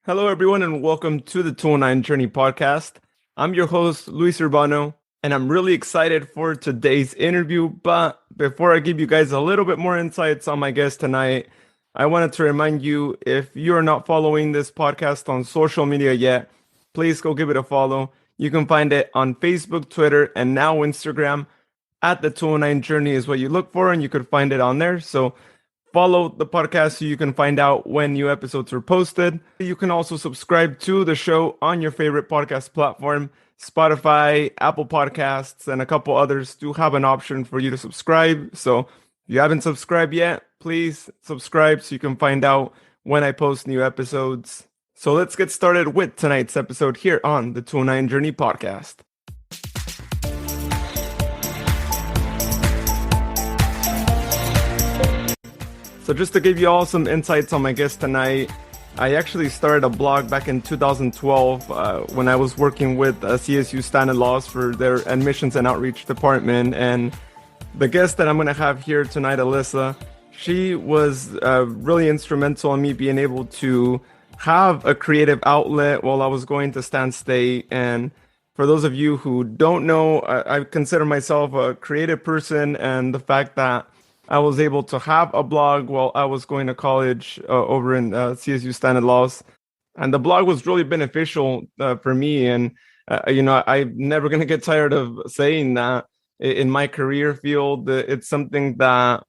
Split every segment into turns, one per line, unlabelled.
Hello, everyone, and welcome to the 209 Journey podcast. I'm your host, Luis Urbano, and I'm really excited for today's interview. But before I give you guys a little bit more insights on my guest tonight, I wanted to remind you, if you are not following this podcast on social media yet, please go give it a follow. You can find it on Facebook, Twitter, and now Instagram. At the 209 Journey is what you look for, and you could find it on there. So follow the podcast so you can find out when new episodes are posted. You can also subscribe to the show on your favorite podcast platform. Spotify, Apple Podcasts, and a couple others do have an option for you to subscribe. So if you haven't subscribed yet, please subscribe so you can find out when I post new episodes. So let's get started with tonight's episode here on the 209 Journey podcast. So just to give you all some insights on my guest tonight, I actually started a blog back in 2012 when I was working with CSU Stanislaus for their admissions and outreach department. And the guest that I'm going to have here tonight, Alyssa, she was really instrumental in me being able to have a creative outlet while I was going to Stan State. And for those of you who don't know, I consider myself a creative person, and the fact that I was able to have a blog while I was going to college over in CSU Stanislaus. And the blog was really beneficial for me. And, I'm never going to get tired of saying that in my career field, it's something that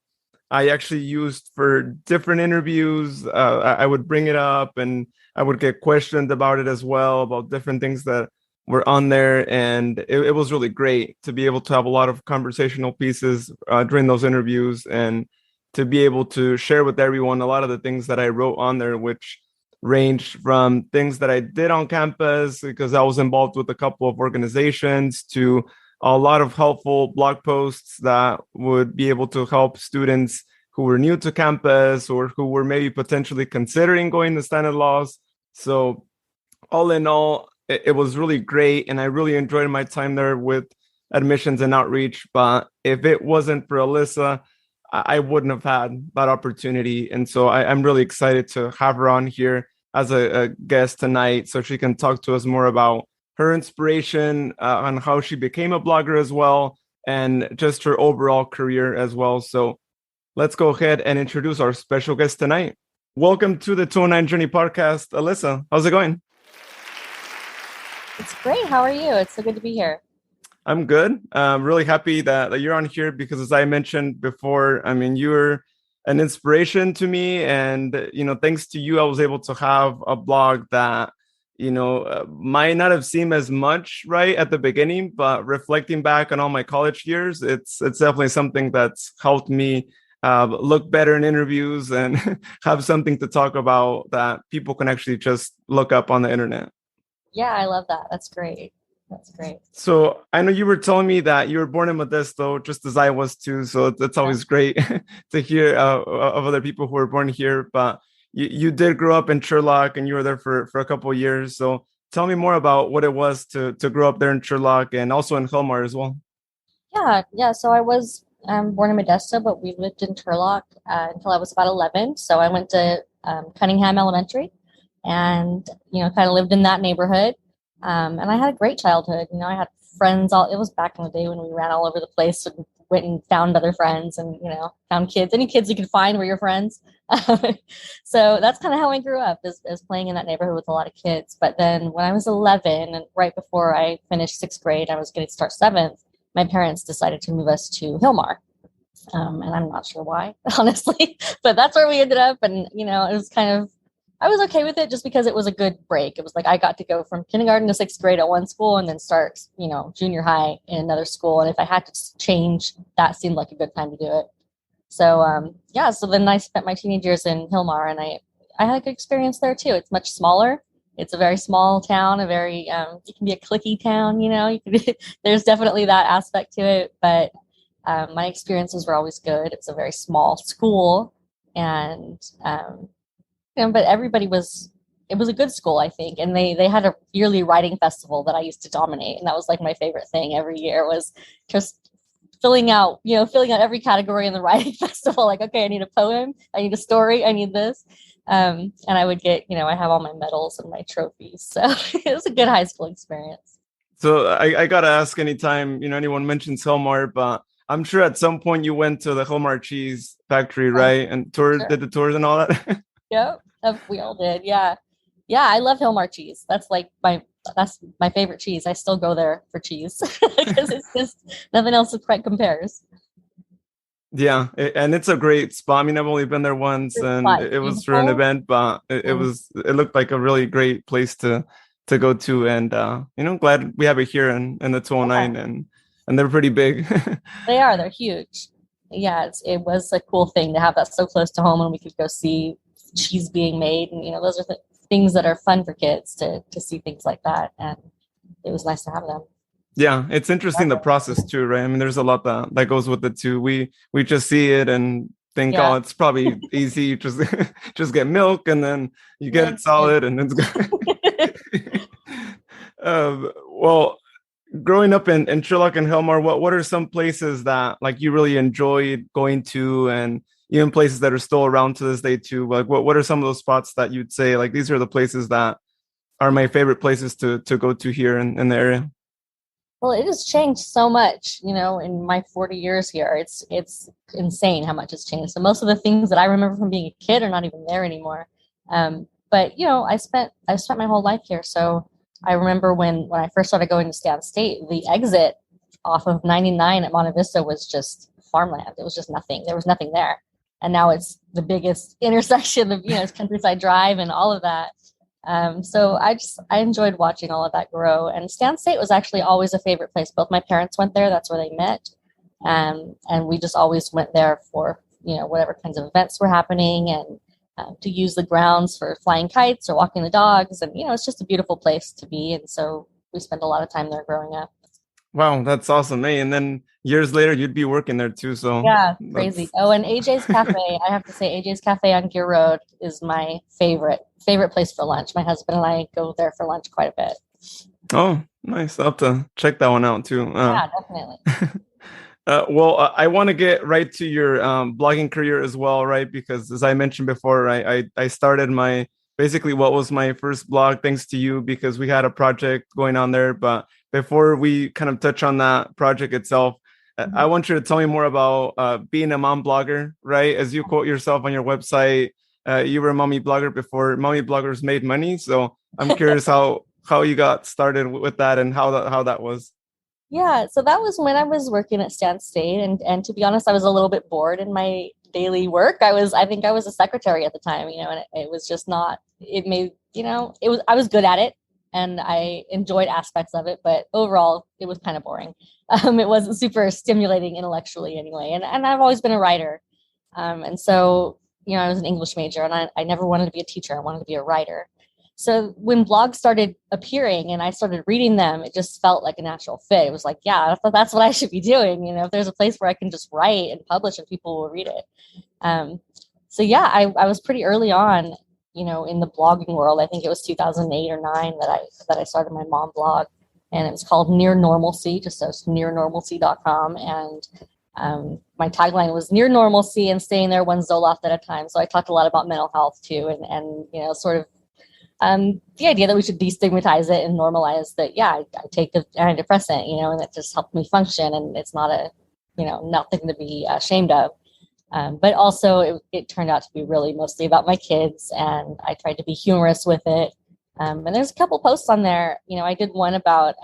I actually used for different interviews. I would bring it up and I would get questioned about it as well, about different things that were on there. And it was really great to be able to have a lot of conversational pieces during those interviews, and to be able to share with everyone a lot of the things that I wrote on there, which ranged from things that I did on campus because I was involved with a couple of organizations, to a lot of helpful blog posts that would be able to help students who were new to campus or who were maybe potentially considering going to Stanislaus. So all in all, it was really great, and I really enjoyed my time there with admissions and outreach. But if it wasn't for Alyssa, I wouldn't have had that opportunity. And so I'm really excited to have her on here as a guest tonight so she can talk to us more about her inspiration on how she became a blogger as well, and just her overall career as well. So let's go ahead and introduce our special guest tonight. Welcome to the 209 Journey podcast, Alyssa. How's it going?
It's great. How are you? It's so good to be here.
I'm good. I'm really happy that you're on here because, as I mentioned before, you're an inspiration to me. And, thanks to you, I was able to have a blog that, might not have seemed as much right at the beginning, but reflecting back on all my college years, it's definitely something that's helped me look better in interviews and have something to talk about that people can actually just look up on the internet.
Yeah, I love that. That's great. That's great.
So I know you were telling me that you were born in Modesto, just as I was too. So it's always great to hear of other people who were born here. But you did grow up in Sherlock, and you were there for a couple of years. So tell me more about what it was to grow up there in Sherlock and also in Helmar as well.
Yeah. So I was born in Modesto, but we lived in Sherlock until I was about 11. So I went to Cunningham Elementary, and kind of lived in that neighborhood, and I had a great childhood. I had friends. It was back in the day when we ran all over the place and went and found other friends, and found any kids you could find were your friends. So that's kind of how I grew up, as playing in that neighborhood with a lot of kids. But then when I was 11, and right before I finished 6th grade, I was going to start 7th, my parents decided to move us to Hillmar. And I'm not sure why, honestly, but that's where we ended up. And it was I was okay with it just because it was a good break. It was like I got to go from kindergarten to 6th grade at one school, and then start, junior high in another school. And if I had to change, that seemed like a good time to do it. So, so then I spent my teenage years in Hillmar, and I had a good experience there too. It's much smaller. It's a very small town, it can be a cliquey town, there's definitely that aspect to it. But my experiences were always good. It's a very small school, and but everybody it was a good school, I think. And they had a yearly writing festival that I used to dominate. And that was like my favorite thing every year, was just filling out every category in the writing festival. Like, okay, I need a poem, I need a story, I need this. And I would get, I have all my medals and my trophies. So it was a good high school experience.
So I gotta ask anytime, anyone mentions Hillmar, but I'm sure at some point you went to the Hillmar cheese factory, right? And
Sure.
did the tours and all that.
Yep. We all did. Yeah. Yeah. I love Hillmar cheese. That's my favorite cheese. I still go there for cheese because it's just nothing else quite compares.
Yeah, and it's a great spot. I mean, I've only been there once,
It's
and
quite
it was for an
beautiful.
event, but
Mm.
it looked like a really great place to go to, and glad we have it here in the
Yeah,
209, and they're pretty big.
they are. They're huge. Yeah, it was a cool thing to have that so close to home, and we could go see cheese being made, and those are things that are fun for kids to see things like that, and it was nice to have them.
Yeah, it's interesting the process too, right? I mean, there's a lot that goes with it too. We just see it and think, oh,
Yeah.
it's probably easy. You just just get milk and then you get it
That's it.
solid and it's good. Well, growing up in Sherlock and Hillmar, what are some places that like you really enjoyed going to, and even places that are still around to this day too? Like what are some of those spots that you'd say like these are the places that are my favorite places to go to here in the area?
Well, it has changed so much, in my 40 years here. It's insane how much it's changed. So most of the things that I remember from being a kid are not even there anymore. But I spent my whole life here. So I remember when I first started going to Stan State, the exit off of 99 at Modesto was just farmland. It was just nothing. There was nothing there. And now it's the biggest intersection of, it's Countryside Drive and all of that. So I enjoyed watching all of that grow. And Stan State was actually always a favorite place. Both my parents went there. That's where they met. And we just always went there for, whatever kinds of events were happening, and to use the grounds for flying kites or walking the dogs. And, it's just a beautiful place to be. And so we spent a lot of time there growing up.
Wow, that's awesome. Hey, and then years later, you'd be working there too. So
Yeah, crazy.
that's
Oh, and AJ's Cafe. I have to say, AJ's Cafe on Gear Road is my favorite place for lunch. My husband and I go there for lunch quite a bit.
oh, nice. I'll have to check that one out too.
Yeah, definitely.
Well, I want to get right to your blogging career as well, right? Because as I mentioned before, I started my basically what was my first blog thanks to you because we had a project going on there. But before we kind of touch on that project itself, I want you to tell me more about being a mom blogger, right? As you quote yourself on your website, you were a mommy blogger before mommy bloggers made money. So I'm curious how you got started with that and how that was.
Yeah, so that was when I was working at Stan State, and to be honest, I was a little bit bored in my daily work. I think I was a secretary at the time, and it was just not. It made it was I was good at it, and I enjoyed aspects of it, but overall, it was kind of boring. It wasn't super stimulating intellectually anyway, and I've always been a writer, and so I was an English major, and I never wanted to be a teacher. I wanted to be a writer. So when blogs started appearing and I started reading them, it just felt like a natural fit. It was like, yeah, that's what I should be doing. If there's a place where I can just write and publish and people will read it. So yeah, I was pretty early on, in the blogging world. I think it was 2008 or 9 that I started my mom blog, and it was called Near Normalcy, just so it's nearnormalcy.com. And my tagline was near normalcy and staying there one Zoloft at a time. So I talked a lot about mental health too, and sort of the idea that we should destigmatize it and normalize that. Yeah, I take an antidepressant, and it just helped me function, and it's not nothing to be ashamed of. But also, it turned out to be really mostly about my kids, and I tried to be humorous with it. And there's a couple posts on there. I did one about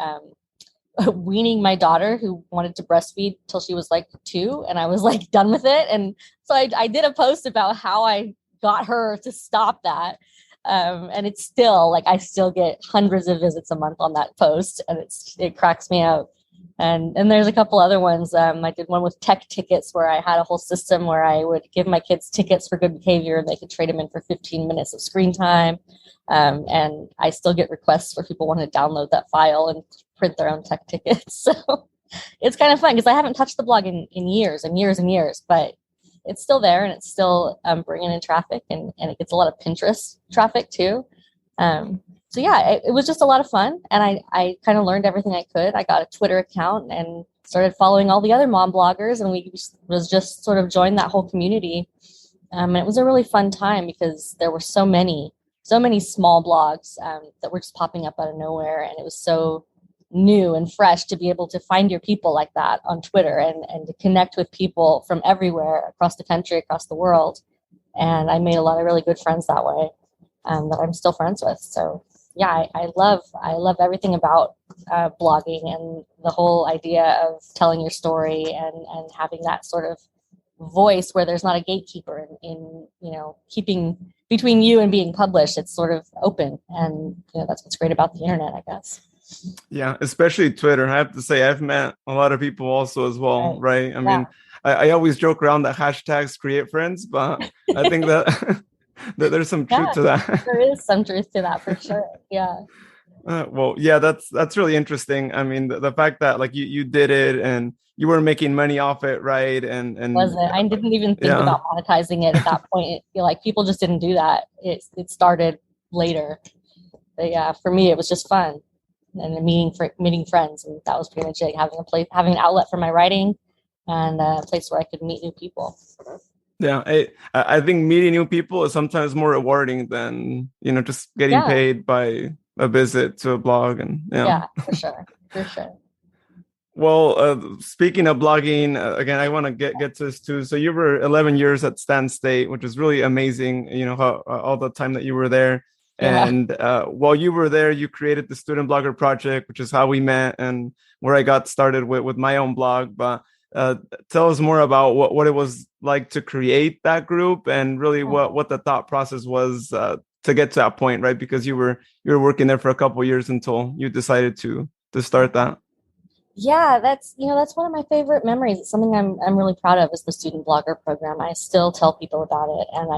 weaning my daughter who wanted to breastfeed till she was like 2, and I was like done with it. And so I did a post about how I got her to stop that. And it's still like I still get hundreds of visits a month on that post, and it cracks me up. And there's a couple other ones. I did one with tech tickets where I had a whole system where I would give my kids tickets for good behavior, and they could trade them in for 15 minutes of screen time. And I still get requests for people wanting to download that file and print their own tech tickets. So it's kind of fun because I haven't touched the blog in years and years and years, but it's still there, and it's still bringing in traffic, and it gets a lot of Pinterest traffic too. So yeah, it was just a lot of fun, and I kind of learned everything I could. I got a Twitter account and started following all the other mom bloggers, and we was just sort of joined that whole community. And it was a really fun time because there were so many small blogs that were just popping up out of nowhere. And it was so new and fresh to be able to find your people like that on Twitter and to connect with people from everywhere across the country, across the world. And I made a lot of really good friends that way that I'm still friends with. So yeah, I love everything about blogging and the whole idea of telling your story and having that sort of voice where there's not a gatekeeper in keeping between you and being published. It's sort of open, and that's what's great about the internet, I guess.
Yeah, especially Twitter. I have to say, I've met a lot of people also as well, right? I mean, I always joke around that hashtags create friends, but I think that that there's some truth to that.
There is some truth to that for sure. Yeah.
Well, yeah, that's really interesting. I mean, the fact that like you did it and you were making money off it, right? And
was it? I didn't even think about monetizing it at that point. Like people just didn't do that. It started later. But yeah, for me, it was just fun and meeting friends, and that was pretty much it. Having an outlet for my writing, and a place where I could meet new people.
Yeah, I think meeting new people is sometimes more rewarding than just getting paid by a visit to a blog. And
yeah, for sure.
Well, speaking of blogging, again, I want to get to this too. So you were 11 years at Stan State, which is really amazing. How all the time that you were there. Yeah. And while you were there, you created the Student Blogger Project, which is how we met and where I got started with my own blog. But tell us more about what it was like to create that group and really what the thought process was to get to that point, right? Because you were working there for a couple of years until you decided to start that.
Yeah, that's one of my favorite memories. It's something I'm really proud of, is the Student Blogger program. I still tell people about it, and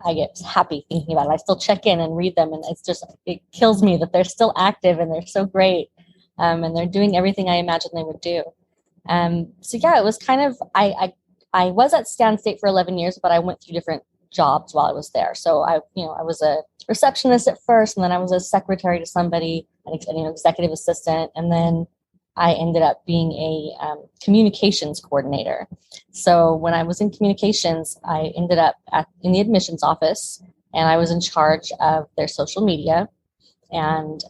I get happy thinking about it. I still check in and read them, and it kills me that they're still active and they're so great, and they're doing everything I imagined they would do. So yeah, it was kind of I was at Stan State for 11 years, but I went through different jobs while I was there. So I was a receptionist at first, and then I was a secretary to somebody, an executive assistant, and then I ended up being a communications coordinator. So when I was in communications, I ended up in the admissions office, and I was in charge of their social media. And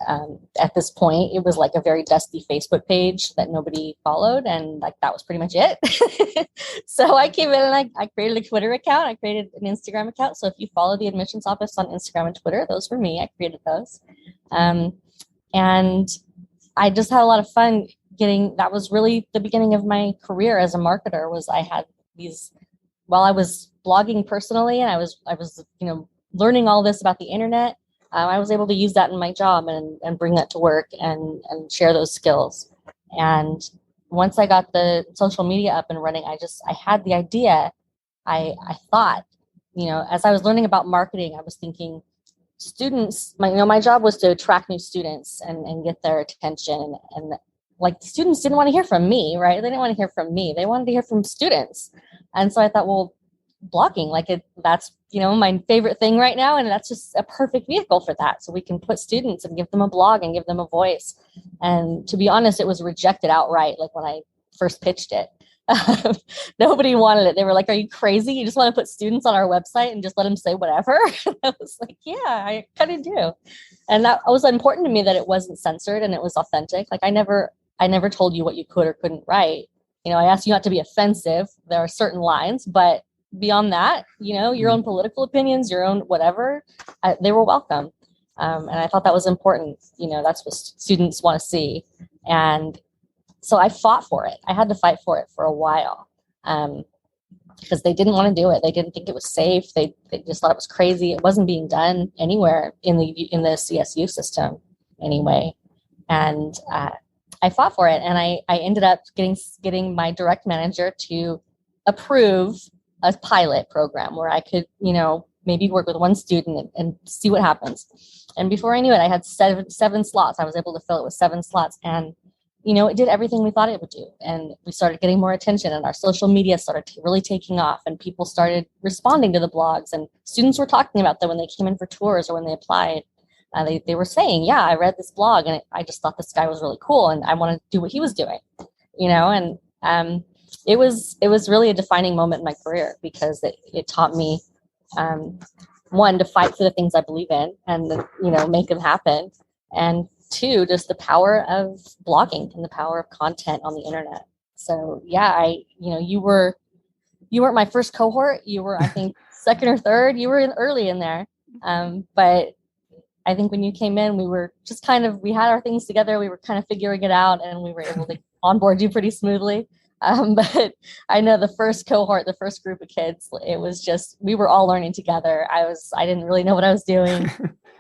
at this point, it was like a very dusty Facebook page that nobody followed, and like that was pretty much it. So I came in and I created a Twitter account. I created an Instagram account. So if you follow the admissions office on Instagram and Twitter, those were me. I created those. And I just had a lot of fun that was really the beginning of my career as a marketer. Was I had these, while I was blogging personally and I was learning all this about the internet, I was able to use that in my job and bring that to work and share those skills. And once I got the social media up and running, I had the idea. I thought, as I was learning about marketing, I was thinking, students, my job was to attract new students and get their attention. And like the students didn't want to hear from me, right? They didn't want to hear from me. They wanted to hear from students. And so I thought, well, blogging, that's, my favorite thing right now. And that's just a perfect vehicle for that. So we can put students and give them a blog and give them a voice. And to be honest, it was rejected outright. Like when I first pitched it, nobody wanted it. They were like, are you crazy? You just want to put students on our website and just let them say whatever? I was like, yeah, I kind of do. And that was important to me, that it wasn't censored and it was authentic. Like I never told you what you could or couldn't write. I asked you not to be offensive. There are certain lines, but beyond that, your own political opinions, your own whatever, they were welcome. And I thought that was important. That's what students want to see. And so I fought for it. I had to fight for it for a while because they didn't want to do it. They didn't think it was safe. They just thought it was crazy. It wasn't being done anywhere in the CSU system anyway. And I fought for it, and I ended up getting my direct manager to approve a pilot program where I could, maybe work with one student and see what happens. And before I knew it, I had seven slots. I was able to fill it with 7 slots, and it did everything we thought it would do. And we started getting more attention, and our social media started really taking off, and people started responding to the blogs, and students were talking about them when they came in for tours or when they applied. They were saying, yeah, I read this blog and I just thought this guy was really cool and I wanted to do what he was doing, and it was really a defining moment in my career because it taught me, one, to fight for the things I believe in and make them happen, and two, just the power of blogging and the power of content on the internet. So yeah, you weren't my first cohort. You were, I think, second or third. You were early in there, but I think when you came in, we were just we had our things together. We were kind of figuring it out, and we were able to onboard you pretty smoothly. But I know the first cohort, the first group of kids, it was just, we were all learning together. I didn't really know what I was doing.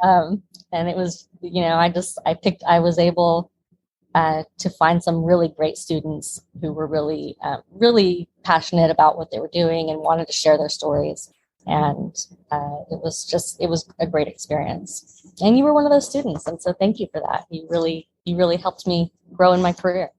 And it was, I was able to find some really great students who were really, really passionate about what they were doing and wanted to share their stories. And it was a great experience. And you were one of those students. And so thank you for that. You really helped me grow in my career.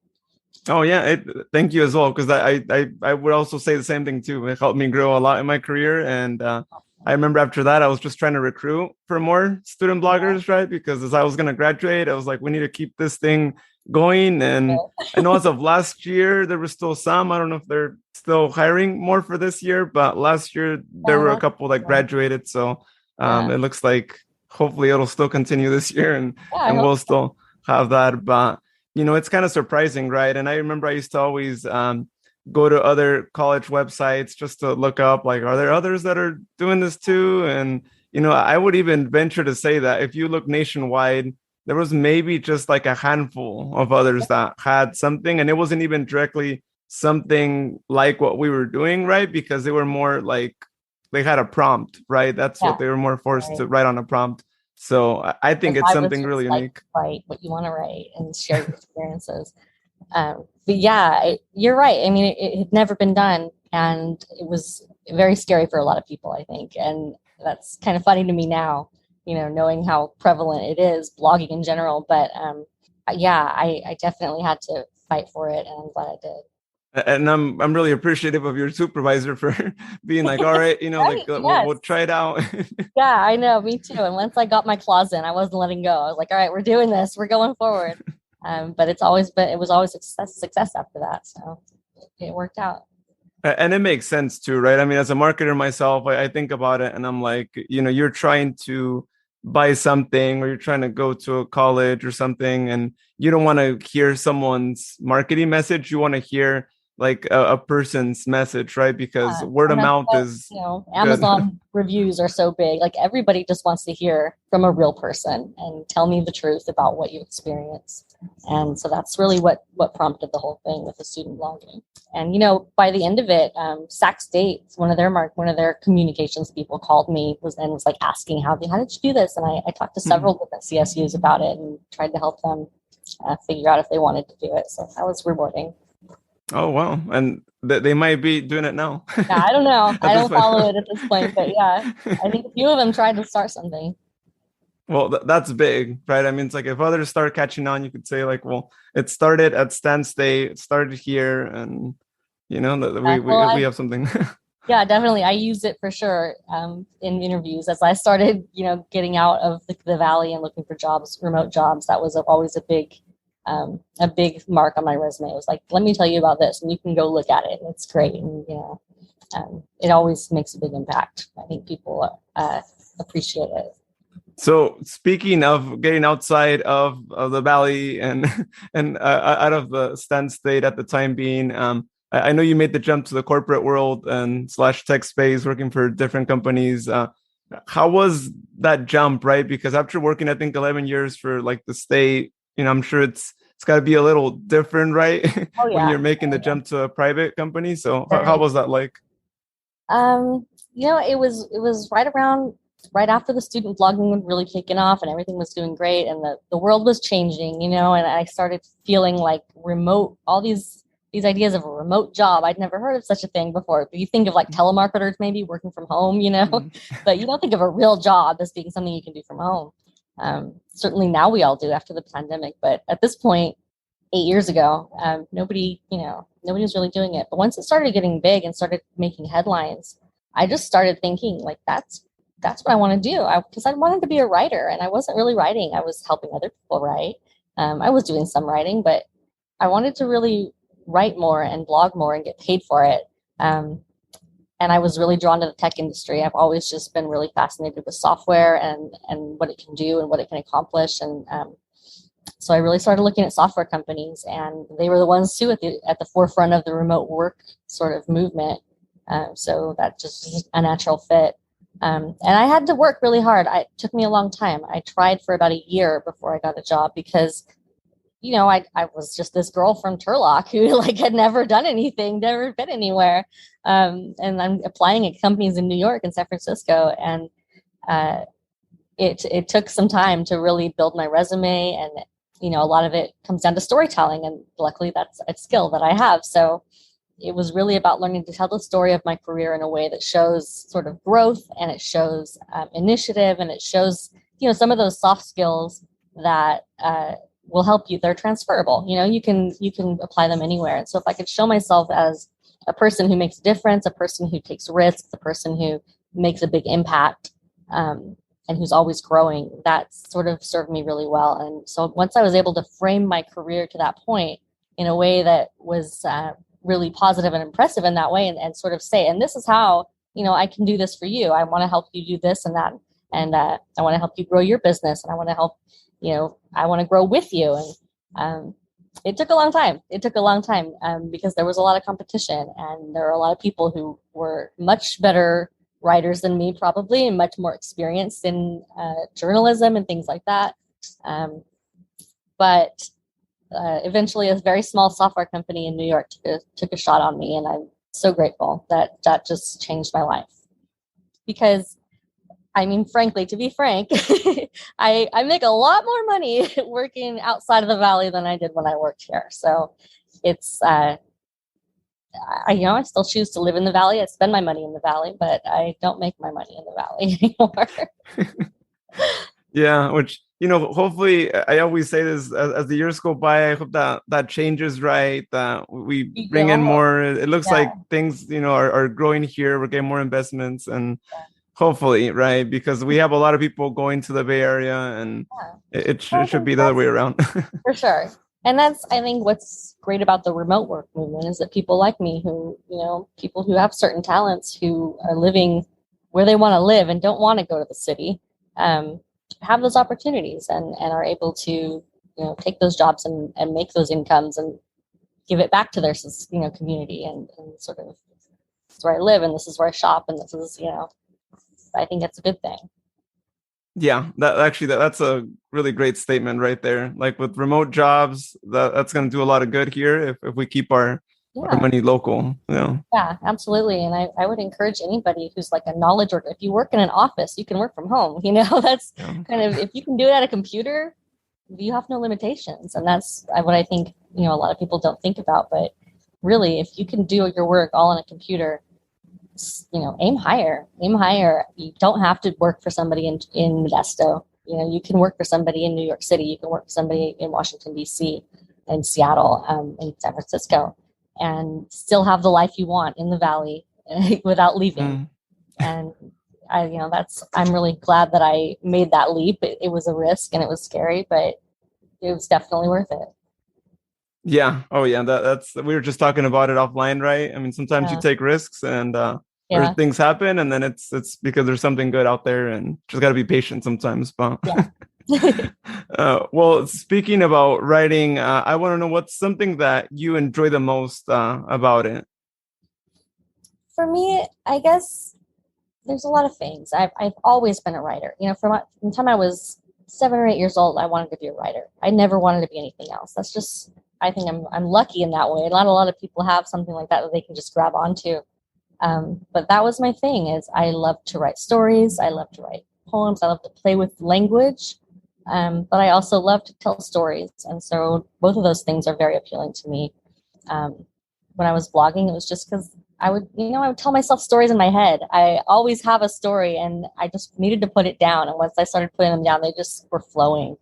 Oh yeah, thank you as well, because I would also say the same thing too. It helped me grow a lot in my career, and I remember after that I was just trying to recruit for more student bloggers, right? Because as I was going to graduate, I was like, we need to keep this thing going. And I know as of last year there were still some. I don't know if they're still hiring more for this year, but last year there were a couple that graduated, so it looks like hopefully it'll still continue this year, and we'll still have that. But it's kind of surprising, right? And I remember I used to always go to other college websites just to look up, like, are there others that are doing this too? And, I would even venture to say that if you look nationwide, there was maybe just like a handful of others that had something, and it wasn't even directly something like what we were doing, right? Because they were more like, they had a prompt, right? That's what they were more forced to write on a prompt. So I think it's something really unique.
Write what you want to write and share your experiences. But yeah, you're right. I mean, it had never been done, and it was very scary for a lot of people, I think. And that's kind of funny to me now, knowing how prevalent it is, blogging in general. But yeah, I definitely had to fight for it, and I'm glad I did.
And I'm really appreciative of your supervisor for being like, all right, we'll try it out.
Yeah, I know, me too. And once I got my claws in, I wasn't letting go. I was like, all right, we're doing this, we're going forward. But it was always a success after that. So it worked out.
And it makes sense too, right? I mean, as a marketer myself, I think about it and I'm like, you're trying to buy something, or you're trying to go to a college or something, and you don't want to hear someone's marketing message. You want to hear like a person's message, right? Because word of mouth is
Amazon reviews are so big. Like, everybody just wants to hear from a real person and tell me the truth about what you experienced. And so that's really what prompted the whole thing with the student blogging. And by the end of it, Sac State, one of their communications people, called me was like asking how did you do this? And I talked to several different CSUs about it and tried to help them figure out if they wanted to do it. So that was rewarding.
Oh, wow. And they might be doing it now.
Yeah, I don't know. I don't follow it at this point, but yeah, I think a few of them tried to start something.
Well, that's big, right? I mean, it's like if others start catching on, you could say like, well, it started at Stan State, it started here, and we have something.
Yeah, definitely. I used it for sure in interviews as I started, getting out of the valley and looking for jobs, remote jobs. That was always a big mark on my resume. It was like, let me tell you about this, and you can go look at it. It's great, and it always makes a big impact. I think people appreciate it.
So speaking of getting outside of the valley and out of the Stan State at the time being, I know you made the jump to the corporate world and / tech space, working for different companies. How was that jump, right? Because after working, I think 11 years for like the state, I'm sure it's got to be a little different, right? Oh, yeah. When you're making the jump to a private company. So how was that like?
It was right after the student blogging had really taken off and everything was doing great, and the world was changing, and I started feeling like remote, all these ideas of a remote job. I'd never heard of such a thing before. But you think of like telemarketers maybe working from home, but you don't think of a real job as being something you can do from home. Certainly now we all do after the pandemic, but at this point, 8 years ago, nobody was really doing it. But once it started getting big and started making headlines, I just started thinking like, that's what I want to do. Because I wanted to be a writer, and I wasn't really writing. I was helping other people write. I was doing some writing, but I wanted to really write more and blog more and get paid for it. And I was really drawn to the tech industry. I've always just been really fascinated with software and what it can do and what it can accomplish. And so I really started looking at software companies, and they were the ones too at the forefront of the remote work sort of movement. So that just is a natural fit. And I had to work really hard. It took me a long time. I tried for about a year before I got a job because, I was just this girl from Turlock who had never done anything, never been anywhere. And I'm applying at companies in New York and San Francisco. And it took some time to really build my resume. And, a lot of it comes down to storytelling. And luckily that's a skill that I have. So it was really about learning to tell the story of my career in a way that shows sort of growth, and it shows initiative, and it shows, some of those soft skills that will help you. They're transferable. You can apply them anywhere. And so if I could show myself as a person who makes a difference, a person who takes risks, a person who makes a big impact, and who's always growing, that sort of served me really well. And so once I was able to frame my career to that point in a way that was really positive and impressive in that way, and sort of say, and this is how, I can do this for you. I want to help you do this and that. And I want to help you grow your business, and I want to help, I want to grow with you. And it took a long time. Because there was a lot of competition, and there were a lot of people who were much better writers than me, probably, and much more experienced in journalism and things like that. But eventually a very small software company in New York took a shot on me, and I'm so grateful that just changed my life. Because, frankly, to be frank, I make a lot more money working outside of the Valley than I did when I worked here. So it's, I still choose to live in the Valley. I spend my money in the Valley, but I don't make my money in the Valley anymore.
Yeah, which, hopefully, I always say this as the years go by, I hope that changes, right? That we bring in more. It looks like things, are growing here. We're getting more investments, and hopefully, right? Because we have a lot of people going to the Bay Area, and it should be the other way around.
For sure. And that's, I think, what's great about the remote work movement is that people like me who, people who have certain talents, who are living where they want to live and don't want to go to the city, have those opportunities and are able to, take those jobs and make those incomes and give it back to their, community and sort of, this is where I live, and this is where I shop, and this is, I think it's a good thing.
Yeah, that's a really great statement right there. Like with remote jobs, that's going to do a lot of good here if we keep our money local. Yeah,
absolutely. And I would encourage anybody who's like a knowledge worker. If you work in an office, you can work from home. That's kind of, if you can do it at a computer, you have no limitations. And that's what I think, a lot of people don't think about. But really, if you can do your work all on a computer, aim higher. You don't have to work for somebody in Modesto. You can work for somebody in New York City. You can work for somebody in Washington, D.C., in Seattle, in San Francisco, and still have the life you want in the Valley without leaving. And I'm really glad that I made that leap. It was a risk and it was scary, but it was definitely worth it.
Yeah. Oh yeah. That's, we were just talking about it offline, right? Sometimes you take risks and things happen, and then it's because there's something good out there, and just got to be patient sometimes. But well, speaking about writing, I want to know what's something that you enjoy the most about it.
For me, I guess there's a lot of things. I've always been a writer. From the time I was 7 or 8 years old, I wanted to be a writer. I never wanted to be anything else. That's just, I think I'm lucky in that way. Not a lot of people have something like that they can just grab onto. But that was my thing. Is I love to write stories. I love to write poems. I love to play with language. But I also love to tell stories. And so both of those things are very appealing to me. When I was blogging, it was just because I would tell myself stories in my head. I always have a story, and I just needed to put it down. And once I started putting them down, they just were flowing.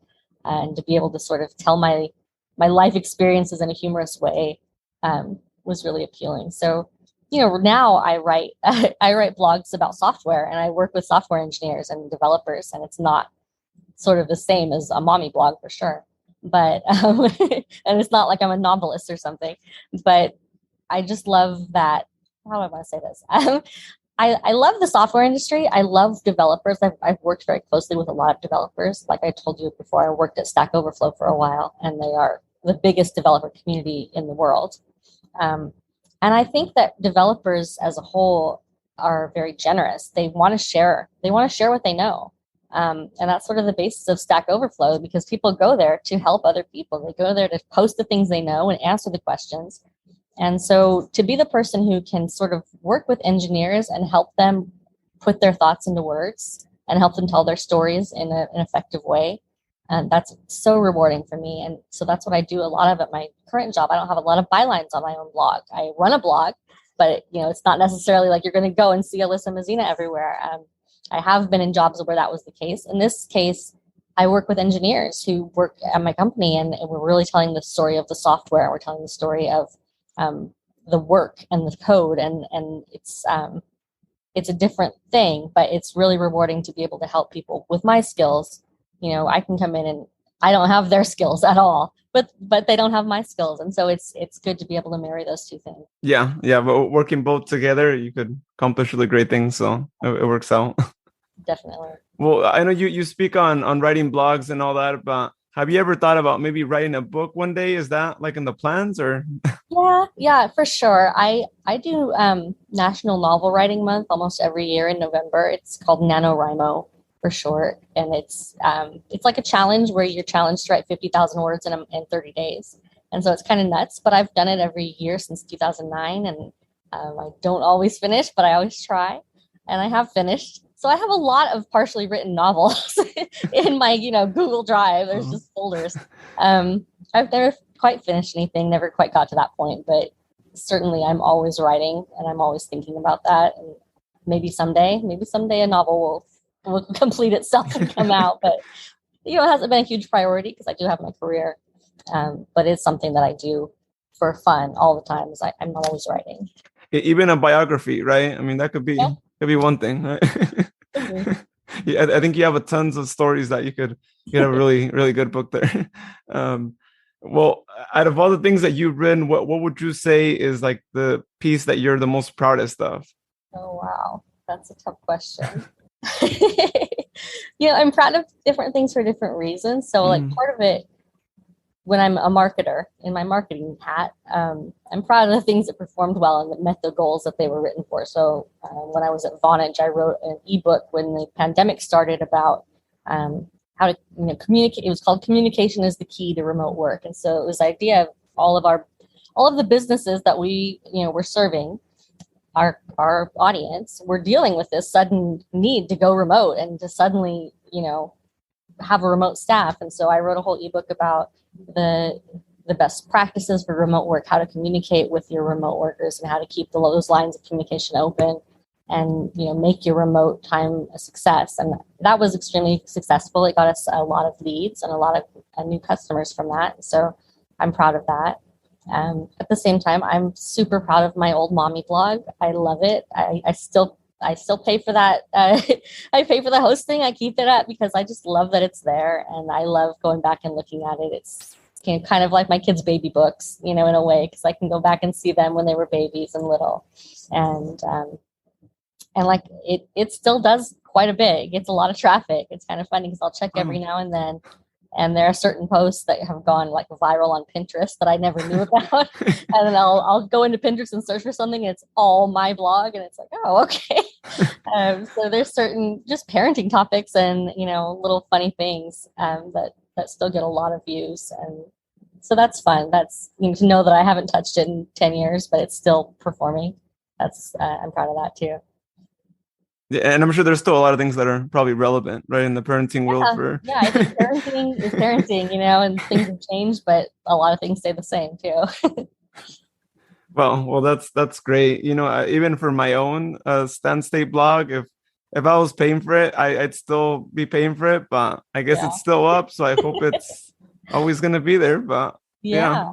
And to be able to sort of tell my life experiences in a humorous way was really appealing. So, now I write blogs about software, and I work with software engineers and developers, and it's not sort of the same as a mommy blog for sure. but and it's not like I'm a novelist or something, but I just love that. How do I want to say this? I love the software industry. I love developers. I've worked very closely with a lot of developers. Like I told you before, I worked at Stack Overflow for a while, and they are the biggest developer community in the world. And I think that developers as a whole are very generous. They want to share. They want to share what they know. And that's sort of the basis of Stack Overflow, because people go there to help other people. They go there to post the things they know and answer the questions. And so to be the person who can sort of work with engineers and help them put their thoughts into words and help them tell their stories in an effective way, and that's so rewarding for me. And so that's what I do a lot of at my current job. I don't have a lot of bylines on my own blog. I run a blog, but it's not necessarily like you're going to go and see Alyssa Mazzina everywhere. I have been in jobs where that was the case. In this case, I work with engineers who work at my company, and we're really telling the story of the software. We're telling the story of the work and the code, and it's a different thing, but it's really rewarding to be able to help people with my skills. I can come in and I don't have their skills at all, but they don't have my skills, and so it's good to be able to marry those two things.
Yeah, but working both together, you could accomplish really great things. So it works out.
Definitely.
Well, I know you speak on writing blogs and all that, but have you ever thought about maybe writing a book one day? Is that like in the plans or?
Yeah, for sure. I do National Novel Writing Month almost every year in November. It's called NaNoWriMo for short. And it's like a challenge where you're challenged to write 50,000 words in 30 days. And so it's kind of nuts, but I've done it every year since 2009. And I don't always finish, but I always try. And I have finished. So I have a lot of partially written novels in my, Google Drive. There's just folders. I've never quite finished anything, never quite got to that point, but certainly I'm always writing and I'm always thinking about that. And maybe someday a novel will complete itself and come out. But, it hasn't been a huge priority because I do have my career. But it's something that I do for fun all the time. I'm always writing.
Even a biography, right? I mean, that could be one thing, right? Yeah, I think you have tons of stories that you could get a really, really good book there. Well, out of all the things that you've written, what would you say is like the piece that you're the most proudest of?
Oh, wow. That's a tough question. I'm proud of different things for different reasons. So like part of it, when I'm a marketer in my marketing hat, I'm proud of the things that performed well and that met the goals that they were written for. So when I was at Vonage, I wrote an ebook when the pandemic started about how to communicate. It was called "Communication is the Key to Remote Work," and so it was the idea of all of the businesses that we were serving. Our audience were dealing with this sudden need to go remote and to suddenly have a remote staff. And so I wrote a whole ebook about the best practices for remote work, how to communicate with your remote workers and how to keep those lines of communication open and make your remote time a success. And that was extremely successful. It got us a lot of leads and a lot of new customers from that. So I'm proud of that. At the same time, I'm super proud of my old mommy blog. I love it. I still pay for that. I pay for the hosting. I keep it up because I just love that it's there, and I love going back and looking at it. It's kind of like my kids' baby books, in a way, because I can go back and see them when they were babies and little, and like it still does quite a bit. It gets a lot of traffic. It's kind of funny because I'll check every now and then. And there are certain posts that have gone like viral on Pinterest that I never knew about. And then I'll go into Pinterest and search for something, and it's all my blog, and it's like, oh, okay. So there's certain just parenting topics and little funny things that still get a lot of views, and so that's fun. That's to know that I haven't touched it in 10 years, but it's still performing. That's I'm proud of that too.
Yeah, and I'm sure there's still a lot of things that are probably relevant, right, in the parenting world.
I think parenting is parenting, and things have changed, but a lot of things stay the same too.
Well, that's great. Even for my own Stan State blog, if I was paying for it, I'd still be paying for it, but I guess it's still up, so I hope it's always going to be there. But yeah.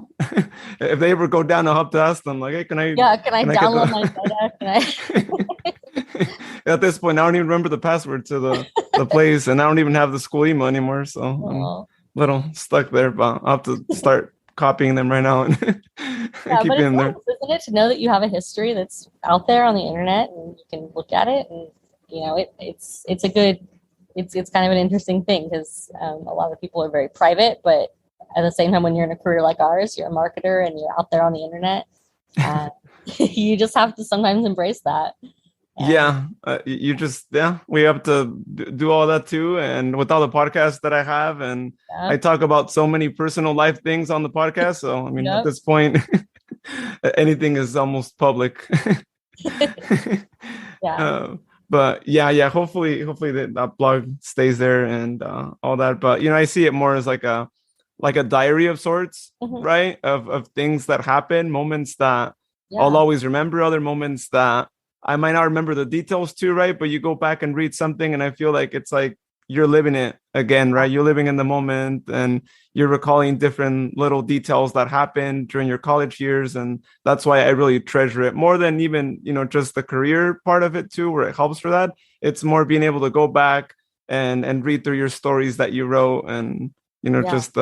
If they ever go down, I'll have to ask them, like, hey, can I
download my data? Can I?
At this point, I don't even remember the password to the place, and I don't even have the school email anymore. So little stuck there, but I'll have to start copying them right now and
Yeah, but
keeping
it's
them there.
nice, isn't it, to know that you have a history that's out there on the internet and you can look at it, and it's a good, it's kind of an interesting thing because a lot of people are very private, but at the same time, when you're in a career like ours, you're a marketer and you're out there on the internet. Uh, you just have to sometimes embrace that. And
Yeah, you just we have to do all that too. And with all the podcasts that I have, and I
yep,
talk about so many personal life things on the podcast. So I mean, at
yep,
this point, anything is almost public.
yeah,
uh, but yeah. Hopefully that blog stays there and all that. But I see it more as like a diary of sorts,
hmm,
right? Of things that happen, moments that I'll
yeah,
always remember, other moments that I might not remember the details too, right? But you go back and read something, and I feel like it's like you're living it again, right? You're living in the moment, and you're recalling different little details that happened during your college years, and that's why I really treasure it more than even just the career part of it too, where it helps for that. It's more being able to go back and read through your stories that you wrote, and
yeah.
just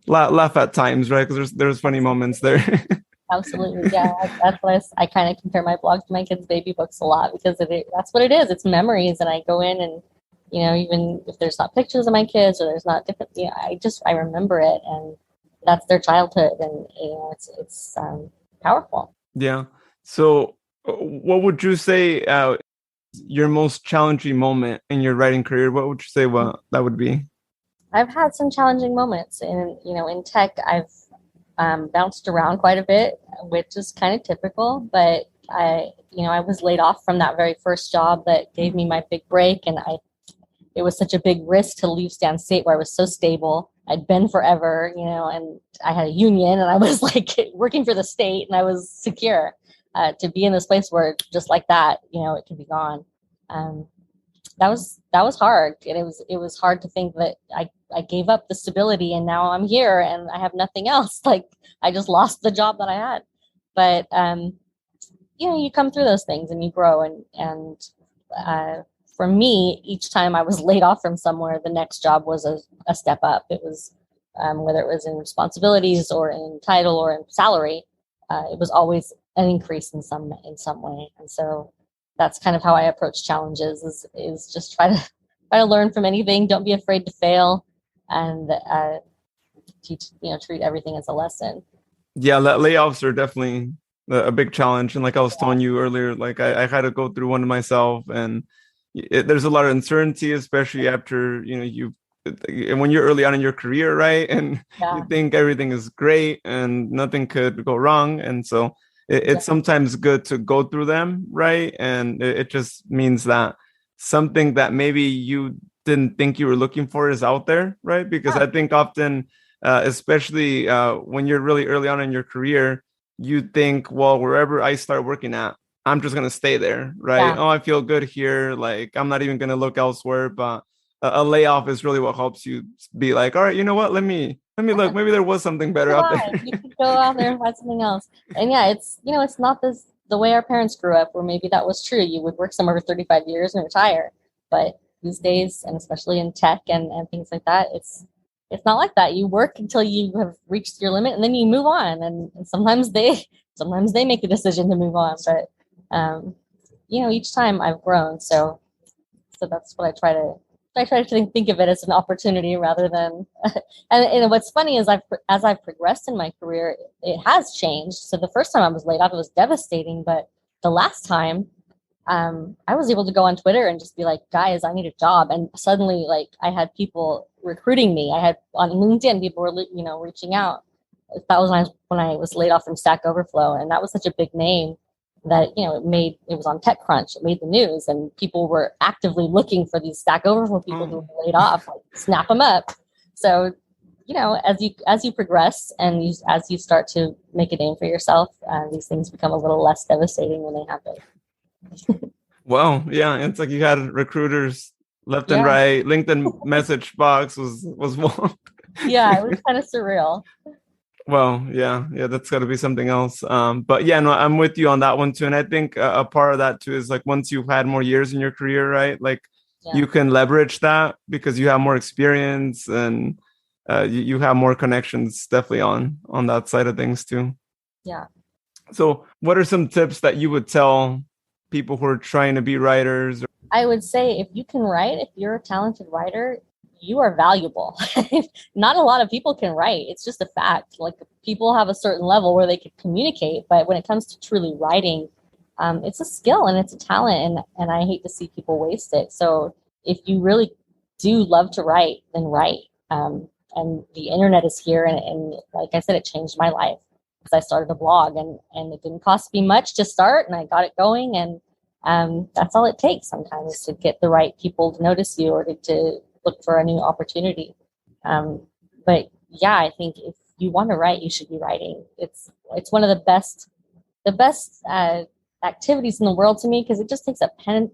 laugh at times, right? Because there's funny moments there.
Absolutely. Yeah. That's what I kind of compare my blog to my kids' baby books a lot because that's what it is. It's memories. And I go in and, even if there's not pictures of my kids or there's not different, I remember it, and that's their childhood. And, it's powerful.
Yeah. So, what would you say your most challenging moment in your writing career? What would you say what that would be?
I've had some challenging moments in tech. I've bounced around quite a bit, which is kind of typical. But I was laid off from that very first job that gave me my big break, and it was such a big risk to leave Stan State where I was so stable. I'd been forever, and I had a union, and I was like working for the state, and I was secure. To be in this place where just like that, it could be gone. Um, that was hard, and it was hard to think that I gave up the stability and now I'm here and I have nothing else. Like I just lost the job that I had. But you come through those things and you grow, and for me, each time I was laid off from somewhere, the next job was a step up. It was whether it was in responsibilities or in title or in salary, it was always an increase in some way. And so that's kind of how I approach challenges is just try to learn from anything. Don't be afraid to fail, and treat everything as a lesson.
Yeah, layoffs are definitely a big challenge. And like I was telling you earlier, like I had to go through one myself, and there's a lot of uncertainty, especially after when you're early on in your career, right? And you
Yeah,
think everything is great and nothing could go wrong, and so it's
yeah,
sometimes good to go through them, right? And it just means that something that maybe you didn't think you were looking for is out there, right? Because
yeah,
I think often, especially when you're really early on in your career, you think, well, wherever I start working at, I'm just gonna stay there, right?
yeah.
Oh, I feel good here. Like I'm not even gonna look elsewhere. But a layoff is really what helps you be like, all right, you know what? Let me look. Maybe there was something better out there.
You could go out there and find something else. And yeah, it's not the way our parents grew up, where maybe that was true. You would work somewhere for 35 years and retire. But these days, and especially in tech and things like that, it's not like that. You work until you have reached your limit, and then you move on. And sometimes they make the decision to move on. But each time I've grown, so that's what I try to think of it as an opportunity rather than. And what's funny is as I've progressed in my career, it has changed. So the first time I was laid off, it was devastating. But the last time, I was able to go on Twitter and just be like, guys, I need a job. And suddenly, like, I had people recruiting me. I had on LinkedIn, people were, reaching out. That was when I was laid off from Stack Overflow. And that was such a big name that, it was on TechCrunch. It made the news, and people were actively looking for these Stack Overflow people who
Oh,
were laid off, like, snap them up. So, as you progress and as you start to make a name for yourself, these things become a little less devastating when they happen.
well, yeah. It's like you had recruiters left and
Yeah.
right. LinkedIn message box was one.
Yeah, it was kind of surreal.
Well, yeah, that's got to be something else. But yeah, no, I'm with you on that one too. And I think a part of that too is like once you've had more years in your career, right? Like
Yeah.
you can leverage that because you have more experience, and you have more connections definitely on that side of things too.
Yeah.
So what are some tips that you would tell people who are trying to be writers?
I would say if you can write, if you're a talented writer, you are valuable. Not a lot of people can write. It's just a fact. Like people have a certain level where they can communicate, but when it comes to truly writing, it's a skill and it's a talent, and I hate to see people waste it. So if you really do love to write, then write. And the internet is here, and like I said, it changed my life because I started a blog, and it didn't cost me much to start, and I got it going, and that's all it takes sometimes to get the right people to notice you or to look for a new opportunity. But yeah, I think if you want to write, you should be writing. It's one of the best activities in the world to me because it just takes a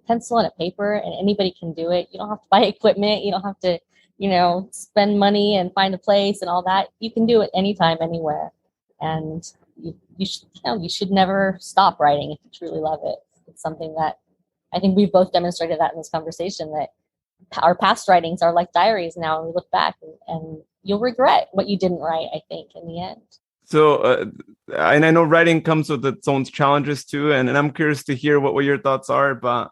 pencil and a paper, and anybody can do it. You don't have to buy equipment. You don't have to, spend money and find a place and all that. You can do it anytime, anywhere, and you should never stop writing if you truly love it. It's something that I think we've both demonstrated that in this conversation, that our past writings are like diaries now, and we look back and you'll regret what you didn't write, I think, in the end.
So, and I know writing comes with its own challenges too, and I'm curious to hear what your thoughts are, but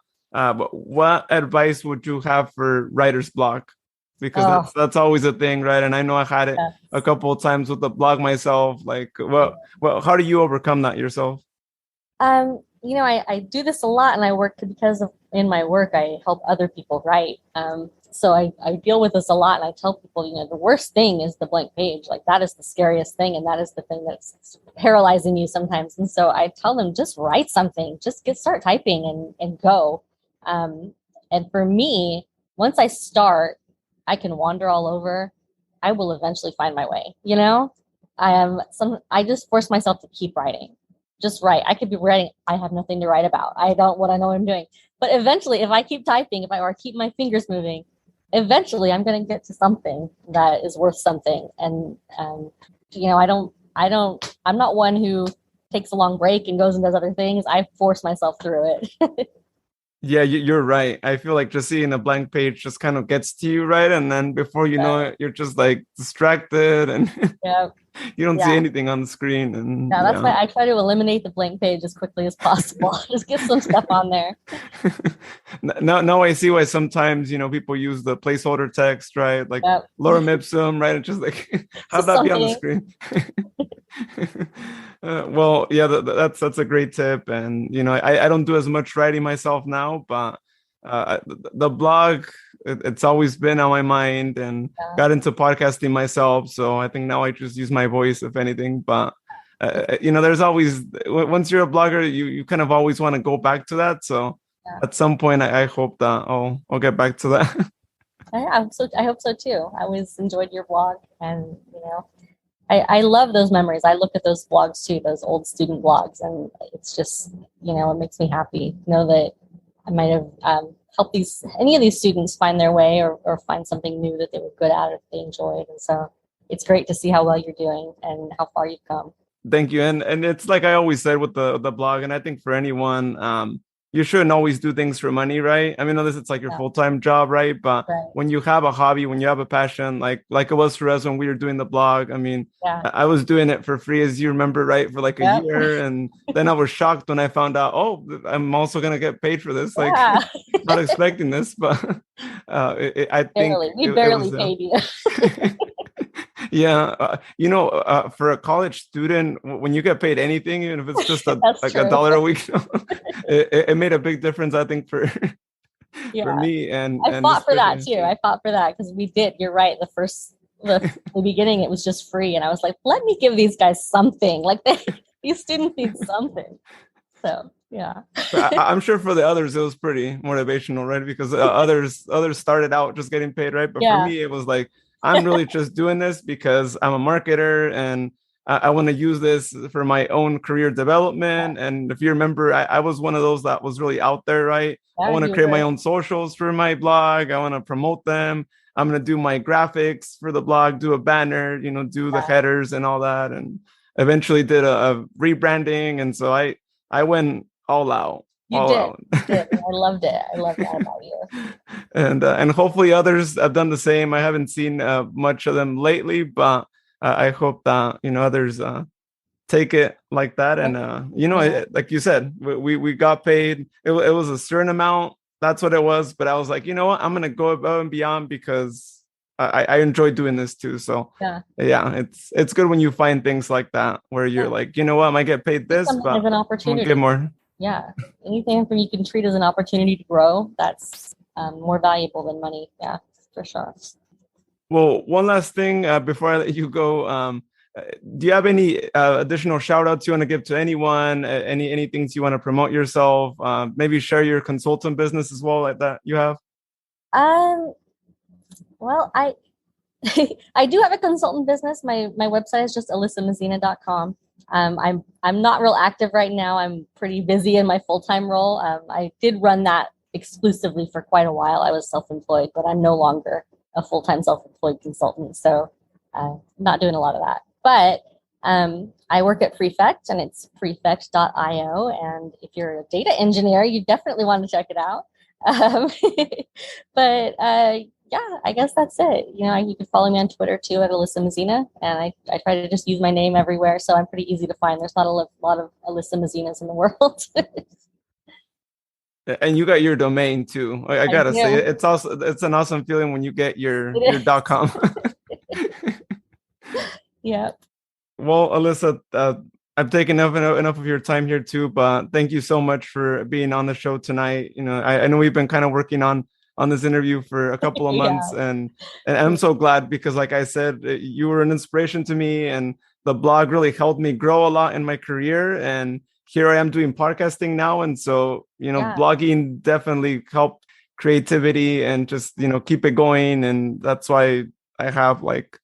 what advice would you have for writer's block? Because that's always a thing, right? And I know I had it a couple of times with the blog myself. Like, how do you overcome that yourself?
I do this a lot, and I work because in my work, I help other people write. So I deal with this a lot, and I tell people, the worst thing is the blank page. Like that is the scariest thing, and that is the thing that's paralyzing you sometimes. And so I tell them, just write something, just start typing and go. And for me, once I start, I can wander all over. I will eventually find my way. I just force myself to keep writing. Just write. I could be writing. I have nothing to write about. I don't know what I'm doing. But eventually, if I keep typing, or keep my fingers moving, eventually I'm going to get to something that is worth something. And I'm not one who takes a long break and goes and does other things. I force myself through it.
Yeah, you're right. I feel like just seeing a blank page just kind of gets to you, right? And then before you know it, you're just like distracted and you don't see anything on the screen. And
that's why I try to eliminate the blank page as quickly as possible. Just get some stuff on there.
Now I see why sometimes, people use the placeholder text, right? Like lorem ipsum, right? It's just like, have that be on the screen. Well, yeah, that's a great tip. And, I don't do as much writing myself now, but the blog, it's always been on my mind, and got into podcasting myself. So I think now I just use my voice, if anything. But, there's always, once you're a blogger, you kind of always want to go back to that. So at some point, I hope that I'll get back to that.
I hope so too. I always enjoyed your blog, and, I love those memories. I look at those blogs too, those old student blogs, and it's just, it makes me happy to know that I might have helped any of these students find their way or find something new that they were good at or they enjoyed. And so it's great to see how well you're doing and how far you've come.
Thank you. And it's like I always said with the blog, and I think for anyone, you shouldn't always do things for money, right? I mean, it's like your full-time job, right? But when you have a hobby, when you have a passion, like it was for us when we were doing the blog, I mean, I was doing it for free, as you remember, right? For like a year. And then I was shocked when I found out, I'm also going to get paid for this. Like, not expecting this, but I think
we barely paid you.
Yeah, for a college student, when you get paid anything, even if it's just $1 a week, it made a big difference, I think, for me. And
I fought for that too. I fought for that because we did. You're right. The beginning, it was just free, and I was like, let me give these guys something. Like these students need something. So yeah.
I'm sure for the others it was pretty motivational, right? Because others started out just getting paid, right? But for me, it was like, I'm really just doing this because I'm a marketer, and I want to use this for my own career development. And if you remember, I was one of those that was really out there, right? I want to create my own socials for my blog. I want to promote them. I'm going to do my graphics for the blog, do a banner, do the headers and all that. And eventually did a rebranding. And so I went all out.
You did. You did. I loved it. I love that about you.
And hopefully others have done the same. I haven't seen much of them lately, but I hope that others take it like that. And
Yeah.
like you said, we got paid. It was a certain amount. That's what it was. But I was like, you know what? I'm gonna go above and beyond because I enjoy doing this too. So
Yeah.
yeah, it's good when you find things like that where you're
Yeah.
like, you know what? I might get paid
See
this,
something as
but
an
I'm gonna get
opportunity.
more.
Yeah. Anything that you can treat as an opportunity to grow, that's more valuable than money. Yeah, for sure.
Well, one last thing before I let you go. Do you have any additional shout outs you want to give to anyone? Any things you want to promote yourself? Maybe share your consultant business as well, like that you have.
Um, well, I I do have a consultant business. My website is just alyssamazina.com. I'm not real active right now. I'm pretty busy in my full-time role. I did run that exclusively for quite a while. I was self-employed, but I'm no longer a full-time self-employed consultant. So not doing a lot of that. But I work at Prefect and it's prefect.io. And if you're a data engineer, you definitely want to check it out. Um, but yeah, I guess that's it. You can follow me on Twitter too at Alyssa Mazzina, and I try to just use my name everywhere, so I'm pretty easy to find. There's not a lot of Alyssa Mazzinas in the world.
And you got your domain too. I
I
gotta say,
do.
it's an awesome feeling when you get your
It is.
.com.
Yeah.
Well, Alyssa, I've taken enough of your time here too, but thank you so much for being on the show tonight. I know we've been kind of working on this interview for a couple of months,
Yeah.
and I'm so glad because, like I said, you were an inspiration to me, and the blog really helped me grow a lot in my career. And here I am doing podcasting now, and so
Yeah.
blogging definitely helped creativity and just keep it going, and that's why I have like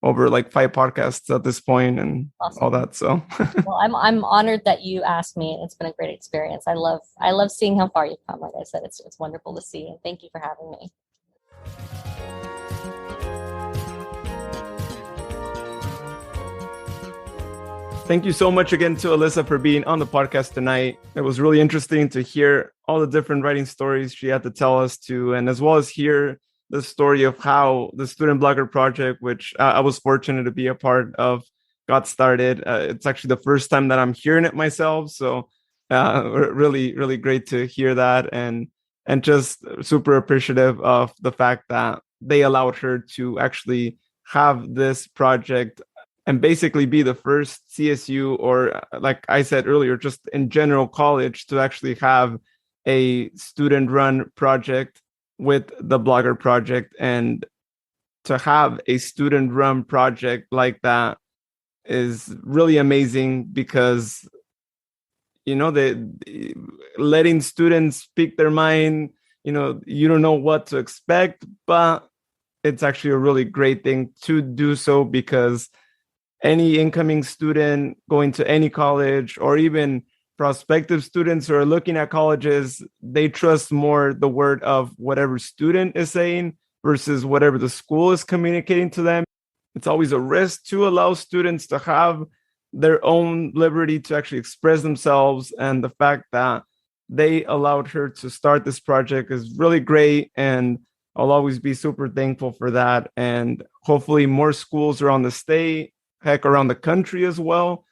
over like 5 podcasts at this point and all
Awesome.
that. So
Well, I'm honored that you asked me. It's been a great experience. I love seeing how far you've come. Like I said, it's wonderful to see, and thank you for having me.
thank you so much again to Alyssa for being on the podcast tonight. It was really interesting to hear all the different writing stories she had to tell us too, and as well as hear the story of how the Student Blogger Project, which I was fortunate to be a part of, got started. It's actually the first time that I'm hearing it myself. So really, really great to hear that, and just super appreciative of the fact that they allowed her to actually have this project and basically be the first CSU, or like I said earlier, just in general college, to actually have a student run project with the Blogger Project. And to have a student run project like that is really amazing because they letting students speak their mind. You don't know what to expect, but it's actually a really great thing to do so, because any incoming student going to any college, or even prospective students who are looking at colleges, they trust more the word of whatever student is saying versus whatever the school is communicating to them. It's always a risk to allow students to have their own liberty to actually express themselves. And the fact that they allowed her to start this project is really great. And I'll always be super thankful for that. And hopefully more schools around the state, heck, around the country as well,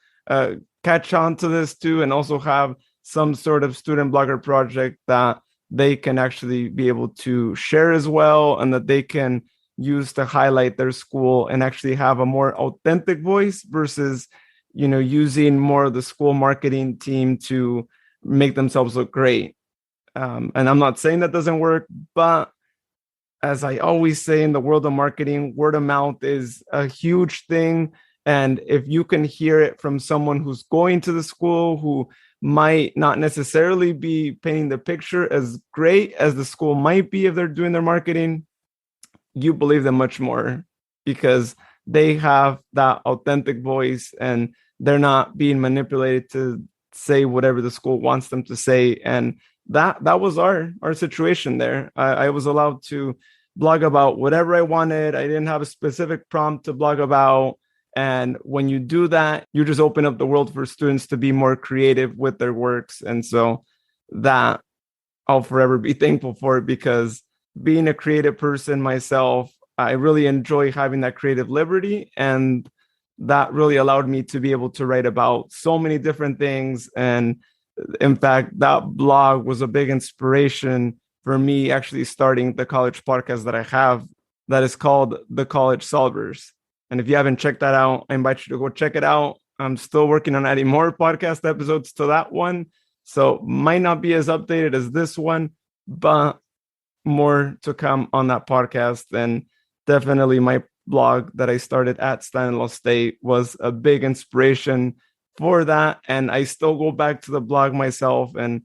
catch on to this too, and also have some sort of student blogger project that they can actually be able to share as well, and that they can use to highlight their school and actually have a more authentic voice versus using more of the school marketing team to make themselves look great. And I'm not saying that doesn't work, but as I always say, in the world of marketing, word of mouth is a huge thing. And if you can hear it from someone who's going to the school, who might not necessarily be painting the picture as great as the school might be if they're doing their marketing, you believe them much more, because they have that authentic voice and they're not being manipulated to say whatever the school wants them to say. And that was our situation there. I was allowed to blog about whatever I wanted. I didn't have a specific prompt to blog about. And when you do that, you just open up the world for students to be more creative with their works. And so that I'll forever be thankful for it, because being a creative person myself, I really enjoy having that creative liberty. And that really allowed me to be able to write about so many different things. And in fact, that blog was a big inspiration for me actually starting the college podcast that I have, that is called The College Solvers. And if you haven't checked that out, I invite you to go check it out. I'm still working on adding more podcast episodes to that one, so might not be as updated as this one, but more to come on that podcast. And definitely my blog that I started at Stanislaus State was a big inspiration for that. And I still go back to the blog myself and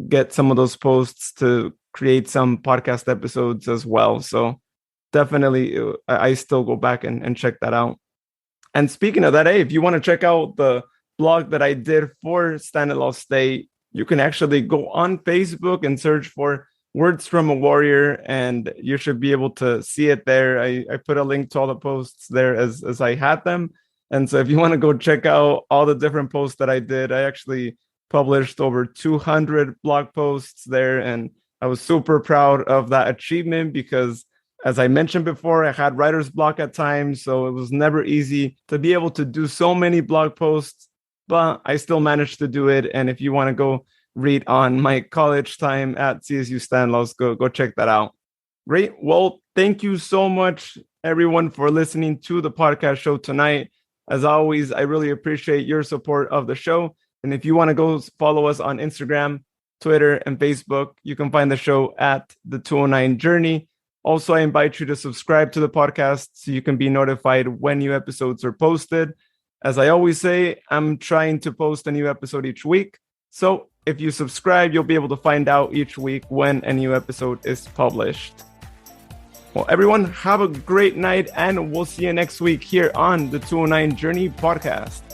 get some of those posts to create some podcast episodes as well. So definitely I still go back and check that out. And speaking of that, hey, if you want to check out the blog that I did for Stanislaus State, you can actually go on Facebook and search for Words from a Warrior, and you should be able to see it there. I put a link to all the posts there as I had them. And so if you want to go check out all the different posts that I did, I actually published over 200 blog posts there. And I was super proud of that achievement because, as I mentioned before, I had writer's block at times, so it was never easy to be able to do so many blog posts, but I still managed to do it. And if you want to go read on my college time at CSU Stanislaus, go check that out. Great. Well, thank you so much, everyone, for listening to the podcast show tonight. As always, I really appreciate your support of the show. And if you want to go follow us on Instagram, Twitter, and Facebook, you can find the show at The 209 Journey. Also, I invite you to subscribe to the podcast so you can be notified when new episodes are posted. As I always say, I'm trying to post a new episode each week. So if you subscribe, you'll be able to find out each week when a new episode is published. Well, everyone, have a great night, and we'll see you next week here on the 209 Journey podcast.